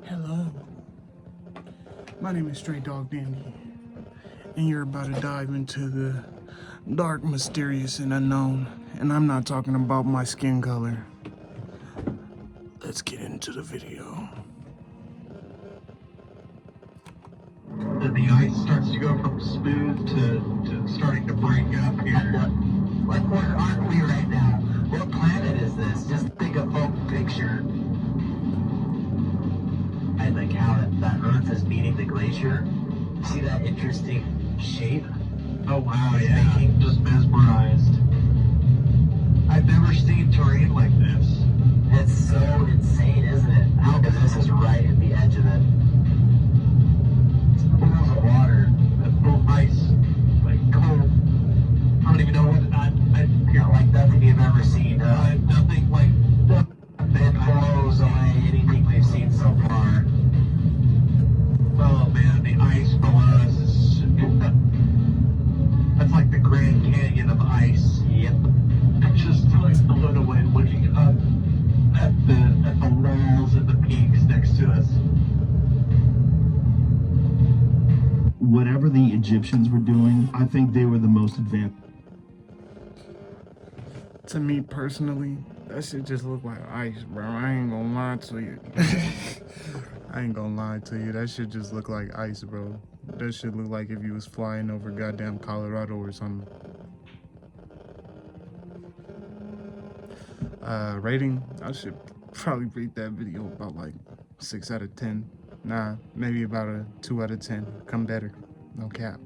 Hello, my name is Stray Dog Dandy, and you're about to dive into the dark, mysterious, and unknown. And I'm not talking about my skin color. Let's get into the video. The ice starts to go from smooth to starting to break up here. Like, where are we right now? What planet is this? Just think of a picture. I like how that Earth is meeting the glacier. See that interesting shape? Oh wow, yeah. Making? Just mesmerized. I've never seen terrain like this. It's so insane, isn't it? How because this is right at the edge of it. It's pools of water. That's full of ice. Like cold. I don't even know what Not like nothing you've ever seen. Nothing like It blows away anything we've seen so far. oh man, the ice below us is that's like the Grand Canyon of ice. Yep. I'm just like blown away looking up at the walls and the peaks next to us. Whatever the Egyptians were doing, I think they were the most advanced. To me personally, that shit just look like ice, bro. I ain't gonna lie to you. I ain't gonna lie to you. That shit just look like ice, bro. That shit look like if you was flying over goddamn Colorado or something. Rating, I should probably rate that video about like 6 out of 10. Nah, maybe about a 2 out of 10. Come better. No cap.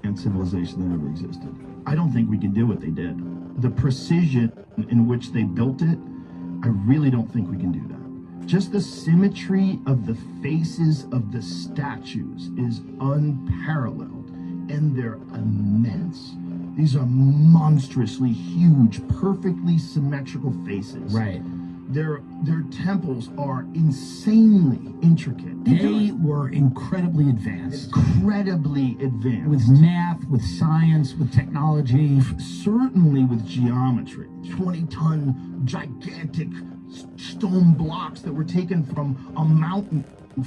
And civilization that ever existed. I don't think we can do what they did. The precision in which they built it, I really don't think we can do that. Just the symmetry of the faces of the statues is unparalleled, and they're immense. These are monstrously huge, perfectly symmetrical faces. Right. Their temples are insanely intricate. They were incredibly advanced. Incredibly advanced. With math, with science, with technology. Certainly with geometry. 20-ton gigantic stone blocks that were taken from a mountain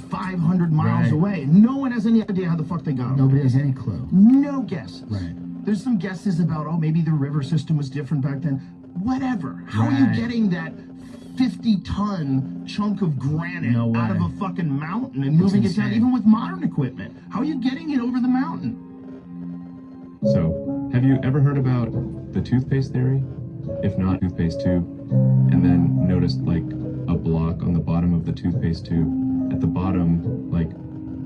500 miles Right. away. No one has any idea how the fuck they got them. Nobody has any clue. No guesses. Right. There's some guesses about, oh, maybe the river system was different back then. Whatever. How are you Right. getting that 50-ton chunk of granite No out of way. a fucking mountain and moving it down, insane. even with modern equipment? How are you getting it over the mountain? So, have you ever heard about the toothpaste theory? If not, toothpaste tube, and then noticed like a block on the bottom of the toothpaste tube. At the bottom, like,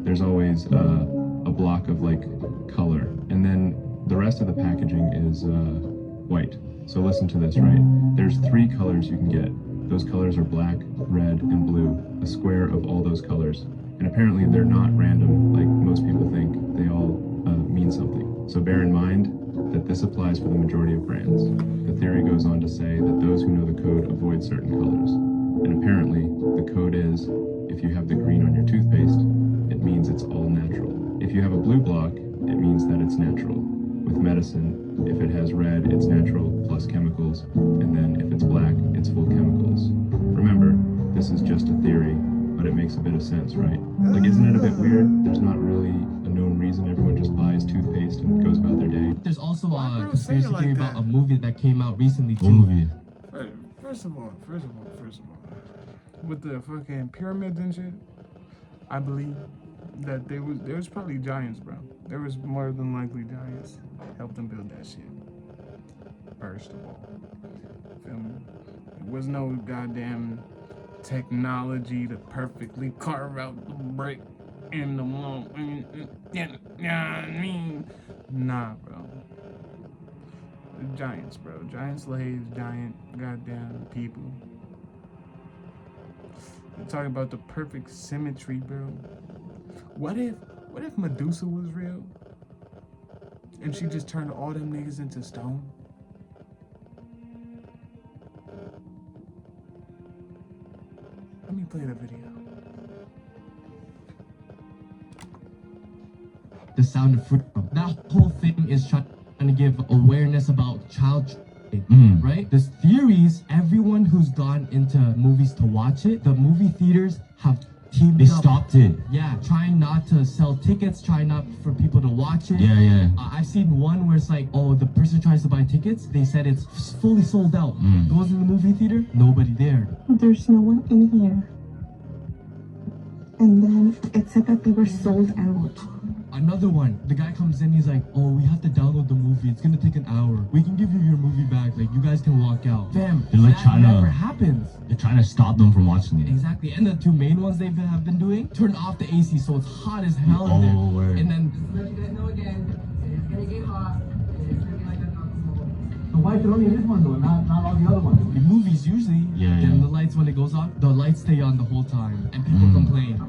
there's always a block of like color, and then the rest of the packaging is white. So listen to this, right? There's 3 colors you can get. Those colors are black, red, and blue. A square of all those colors. And apparently they're not random like most people think. They all mean something. So bear in mind that this applies for the majority of brands. The theory goes on to say that those who know the code avoid certain colors. And apparently the code is, if you have the green on your toothpaste, it means it's all natural. If you have a blue block, it means that it's natural. With medicine, if it has red, it's natural plus chemicals, and then if it's black, it's full chemicals. Remember, this is just a theory, but it makes a bit of sense, right? Like, isn't it a bit weird? There's not really a known reason. Everyone just buys toothpaste and goes about their day. There's also Why a bro say it conspiracy like theory that? about a movie that came out recently too. Movie. First of all, with the fucking pyramids and shit, I believe that there was probably giants, bro. There was more than likely giants helped them build that shit. First of all, feel me? There was no goddamn technology to perfectly carve out the brick in the wall. I mean, nah, bro. Giants, bro. Giant slaves, giant goddamn people. We're talking about the perfect symmetry, bro. What if Medusa was real? And she just turned all them niggas into stone? Let me play the video. The Sound of Freedom. That whole thing is trying to give awareness about child right? There's theories. Everyone who's gone into movies to watch it, the movie theaters have teamed They up. stopped it. Yeah, trying not to sell tickets, trying not for people to watch it. Yeah. I've seen one where it's like, oh, the person tries to buy tickets. They said it's fully sold out. Goes in the movie theater, nobody there. There's no one in here. And then it said that they were sold out. Another one, the guy comes in, he's like, oh, we have to download the movie. It's gonna take an hour. We can give you your movie back. Like, you guys can walk out. Fam, They're like that trying to- never happens. They're trying to stop them from watching it. Exactly, and the two main ones they have been doing, turn off the AC so it's hot as hell in there. Oh, word. And then Let you guys know again, it's gonna get hot, and it's gonna be like a alcohol. So why is it only this one though, not all the other ones? the movies usually, Yeah, dim yeah. the lights when it goes off, the lights stay on the whole time, and people complain.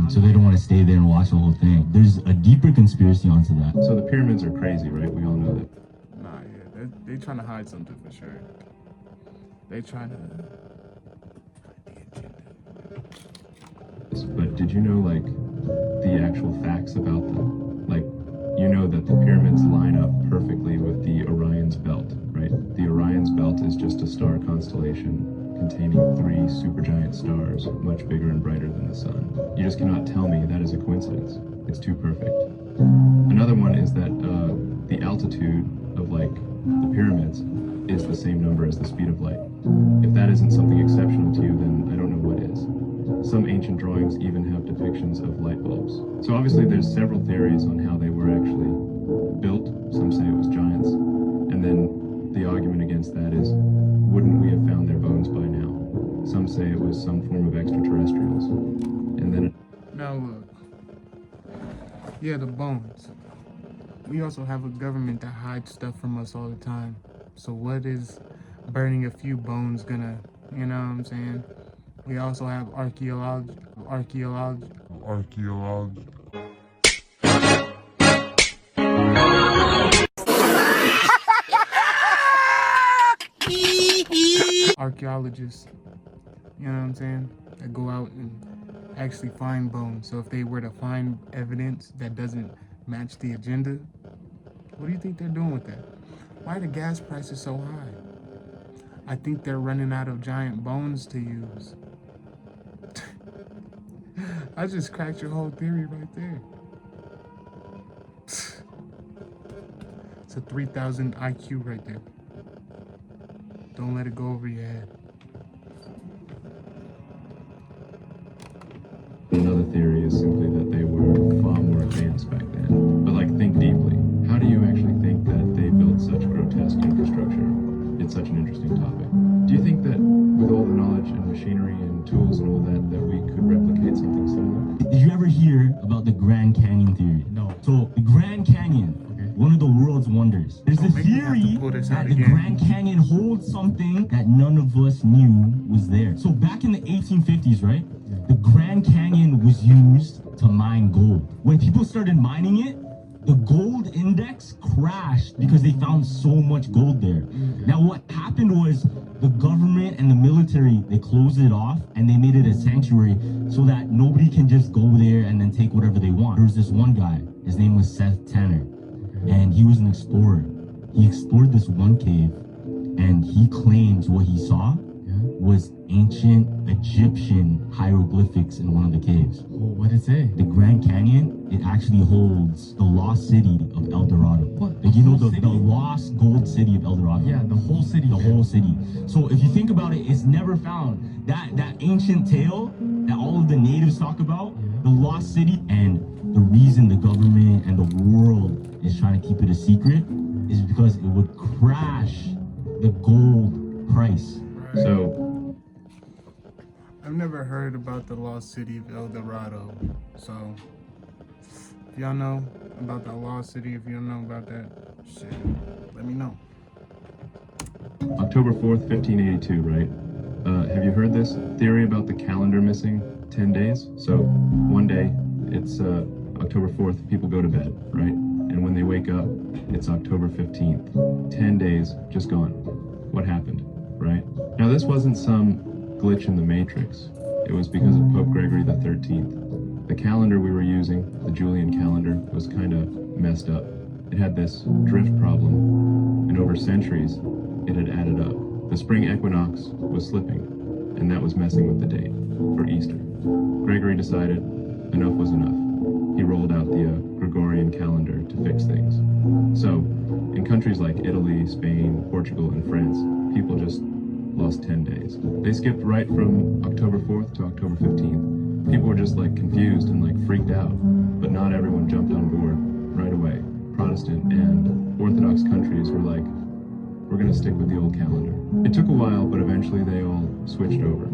So they don't want to stay there and watch the whole thing. There's a deeper conspiracy onto that. So the pyramids are crazy, right? We all know that. Nah, yeah, they trying to hide something for sure. They trying to hide the agenda. But did you know, like, the actual facts about them? Like, you know that the pyramids line up perfectly with the Orion's belt, right? The Orion's belt is just a star constellation containing 3 supergiant stars, much bigger and brighter than the sun. You just cannot tell me that is a coincidence. It's too perfect. Another one is that the altitude of, like, the pyramids is the same number as the speed of light. If that isn't something exceptional to you, then I don't know what is. Some ancient drawings even have depictions of light bulbs. So obviously there's several theories on how they were actually built. Some say it was giants. And then the argument against that is, wouldn't we have found their bones by now? Some say it was some form of extraterrestrials. And then Now look, yeah, the bones. We also have a government that hides stuff from us all the time. So what is burning a few bones gonna, you know what I'm saying? We also have archaeology. Archaeologists, you know what I'm saying, that go out and actually find bones. So if they were to find evidence that doesn't match the agenda, what do you think they're doing with that? Why are the gas prices so high? I think they're running out of giant bones to use. I just cracked your whole theory right there. It's a 3,000 IQ right there. Don't let it go over your head. another theory is simply that they were far more advanced back then. But like, think deeply. How do you actually think that they built such grotesque infrastructure? It's such an interesting topic. Do you think that with all the knowledge and machinery and tools and all that, that we could replicate something similar? Did you ever hear about the Grand Canyon theory? No. So the Grand Canyon, one of the world's wonders. There's a Don't make me have to theory pull this that out the again. Grand Canyon holds something that none of us knew was there. So back in the 1850s, right? The Grand Canyon was used to mine gold. When people started mining it, the gold index crashed because they found so much gold there. Now what happened was the government and the military, they closed it off and they made it a sanctuary so that nobody can just go there and then take whatever they want. There was this one guy, his name was Seth Tanner, and he was an explorer. He explored this one cave and he claims what he saw was ancient Egyptian hieroglyphics in one of the caves. Oh, what did it say? The Grand Canyon, it actually holds the lost city of El Dorado. What? Like, you know, whole the city? lost gold city of El Dorado. Yeah, the whole city. The whole city. So if you think about it, it's never found. That ancient tale that all of the natives talk about, the lost city, and the reason the government and the world is trying to keep it a secret is because it would crash the gold price. So, I've never heard about the lost city of El Dorado. So, if y'all know about that lost city, if you don't know about that, shit, let me know. October 4th, 1582, right? Have you heard this theory about the calendar missing 10 days? So, one day, it's October 4th, people go to bed, right? And when they wake up, it's October 15th. 10 days, just gone. What happened, right? Now, this wasn't some glitch in the Matrix. it was because of Pope Gregory the 13th. The calendar we were using, the Julian calendar, was kind of messed up. It had this drift problem, and over centuries, it had added up. The spring equinox was slipping, and that was messing with the date for Easter. Gregory decided enough was enough. He rolled out the Gregorian calendar to fix things. So, in countries like Italy, Spain, Portugal, and France, people just lost 10 days. They skipped right from October 4th to October 15th. People were just like confused and like freaked out, but not everyone jumped on board right away. Protestant and Orthodox countries were like, we're gonna stick with the old calendar. It took a while, but eventually they all switched over.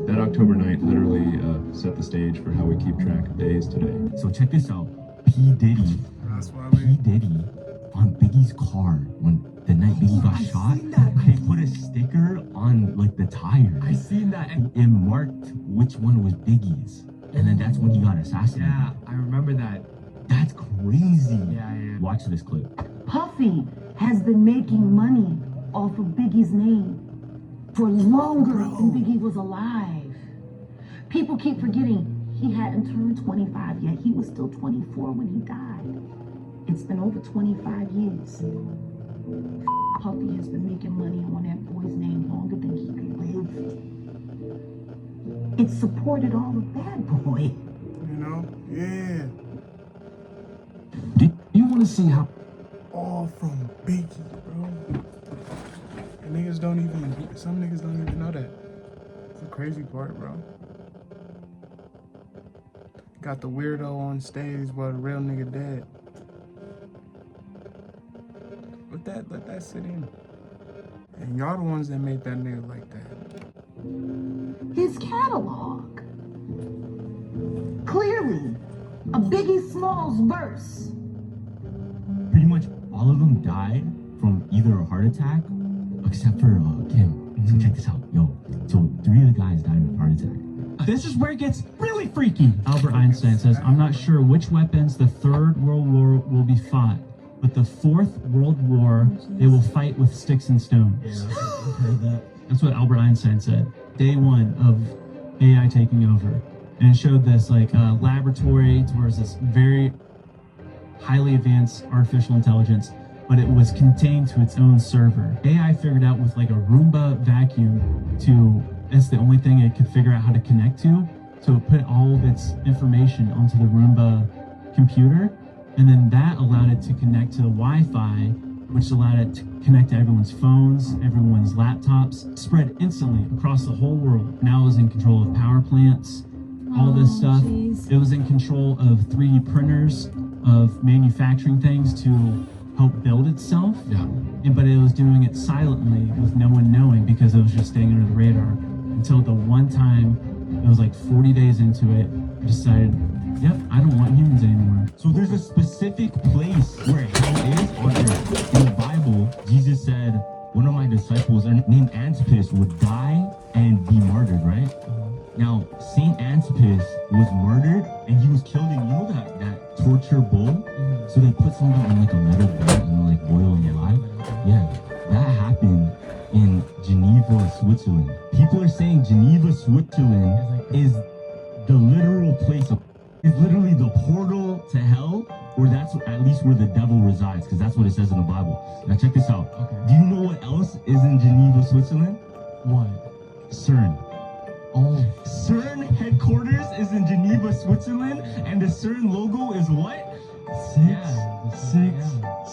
That October night literally set the stage for how we keep track of days today. So check this out. P. Diddy, That's why P. Diddy, on Biggie's car when the night Biggie got shot, they put a sticker on like the tire. I seen that. And It marked which one was Biggie's, and then that's when he got assassinated. yeah, I remember that. That's crazy. Yeah. Watch this clip. Puffy has been making money off of Biggie's name for longer than Biggie was alive. People keep forgetting he hadn't turned 25 yet. He was still 24 when he died. It's been over 25 years. Puffy has been making money on that boy's name longer than he lived. It supported all of Bad Boy. You know? Yeah. Do you want to see how All from Biggie, bro. And niggas don't even, some niggas don't even know that. It's the crazy part, bro. Got the weirdo on stage while the real nigga dead. Let that sit in. And y'all the ones that made that nigga like that. His catalog. Clearly, a Biggie Smalls verse. pretty much all of them died from either a heart attack, except for Kim. So check this out, yo. So 3 of the guys died of a heart attack. This is where it gets really freaky. Albert Einstein says, I'm not sure which weapons the Third World War will be fought, but the Fourth World War, they will fight with sticks and stones. That's what Albert Einstein said. Day 1 of AI taking over. And it showed this like laboratory towards this very highly advanced artificial intelligence, but it was contained to its own server. AI figured out with like a Roomba vacuum that's the only thing it could figure out how to connect to. So it put all of its information onto the Roomba computer, and then that allowed it to connect to the Wi-Fi, which allowed it to connect to everyone's phones, everyone's laptops, spread instantly across the whole world. Now it was in control of power plants, all this stuff. It was in control of 3D printers, of manufacturing things to help build itself. But it was doing it silently with no one knowing because it was just staying under the radar. Until the one time, it was like 40 days into it, I decided, yep, I don't want humans anymore. So there's a specific place where hell is on earth. In the Bible, Jesus said, one of my disciples named Antipas would die and be martyred, right? Now, Saint Antipas was murdered and he was killed in, that torture bowl? So they put something in like a metal bowl and like boil him alive? Yeah, that happened in Geneva, Switzerland. People are saying Geneva, Switzerland is the literal place is literally the portal to hell, or that's at least where the devil resides, because that's what it says in the Bible. Now check this out. Do you know what else is in Geneva, Switzerland? What? CERN. Oh. CERN headquarters is in Geneva, Switzerland, and the CERN logo is what?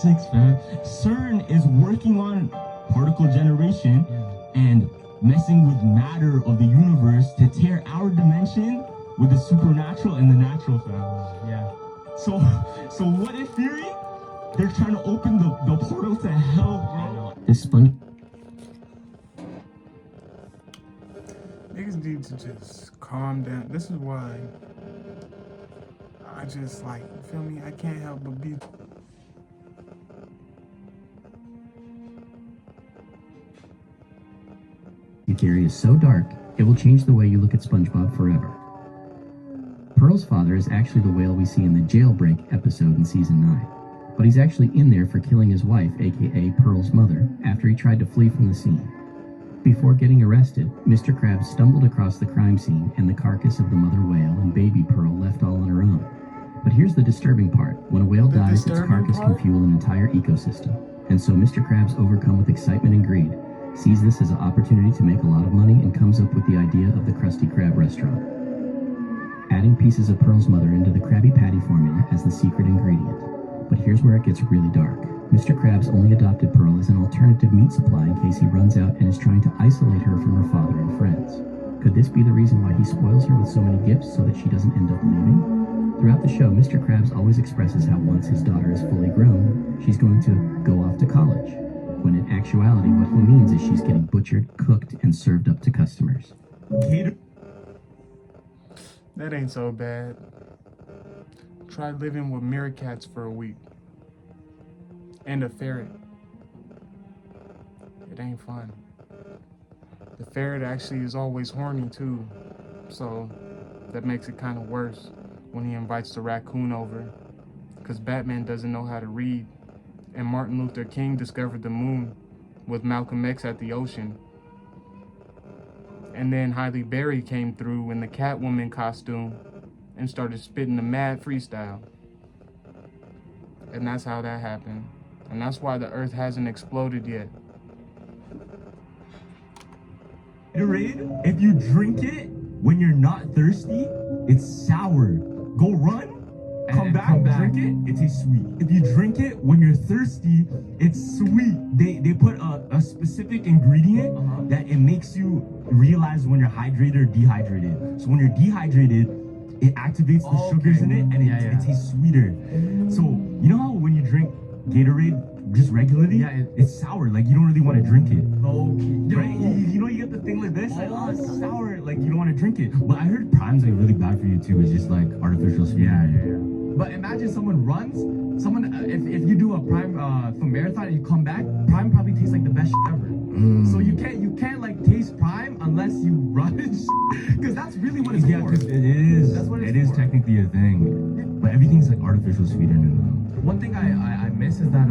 Six, fam. CERN is working on particle generation and messing with matter of the universe to tear our dimension with the supernatural and the natural, fam. So what in theory? They're trying to open the portal to hell, bro. This sponge. Niggas need to just calm down. This is why I just like, you feel me? I can't help but be. The theory is so dark, it will change the way you look at SpongeBob forever. Pearl's father is actually the whale we see in the Jailbreak episode in Season 9, but he's actually in there for killing his wife, aka Pearl's mother, after he tried to flee from the scene. Before getting arrested, Mr. Krabs stumbled across the crime scene and the carcass of the mother whale and baby Pearl left all on her own. But here's the disturbing part. When a whale dies, its carcass can fuel an entire ecosystem. And so Mr. Krabs, overcome with excitement and greed, sees this as an opportunity to make a lot of money and comes up with the idea of the Krusty Krab restaurant, adding pieces of Pearl's mother into the Krabby Patty formula as the secret ingredient. But here's where it gets really dark. Mr. Krabs only adopted Pearl as an alternative meat supply in case he runs out and is trying to isolate her from her father and friends. Could this be the reason why he spoils her with so many gifts so that she doesn't end up leaving? Throughout the show, Mr. Krabs always expresses how once his daughter is fully grown, she's going to go off to college, when in actuality what he means is she's getting butchered, cooked, and served up to customers. That ain't so bad. Try living with meerkats for a week. And a ferret. It ain't fun. The ferret actually is always horny too, so that makes it kind of worse when he invites the raccoon over, because Batman doesn't know how to read, and Martin Luther King discovered the moon with Malcolm X at the ocean. And then Halle Berry came through in the Catwoman costume and started spitting a mad freestyle. And that's how that happened. And that's why the Earth hasn't exploded yet. Gatorade, if you drink it when you're not thirsty, it's sour. Go run, come back, drink it, it tastes sweet. If you drink it when you're thirsty, it's sweet. They put a specific ingredient that it makes you realize when you're hydrated or dehydrated. So when you're dehydrated, it activates the sugars in it and it tastes sweeter. So you know how when you drink Gatorade just regularly, it's sour, like you don't really want to drink it. Right? You know, you get the thing like this, like, oh, it's sour, like you don't want to drink it. But I heard Prime's like really bad for you too. It's just like artificial sweet. Yeah. But imagine someone runs, if you do a Prime for marathon and you come back, Prime probably tastes like the best shit ever. So you can't like taste Prime unless you run, because that's really what it's for. Yeah, because it is. That's what it is technically a thing, but everything's like artificial sweetener though. One thing I miss is that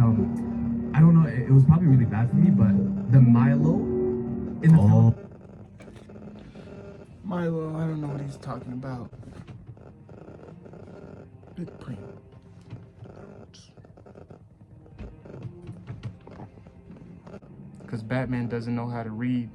I don't know, it was probably really bad for me, but the Milo in the film. Milo, I don't know what he's talking about. Big print. Because Batman doesn't know how to read,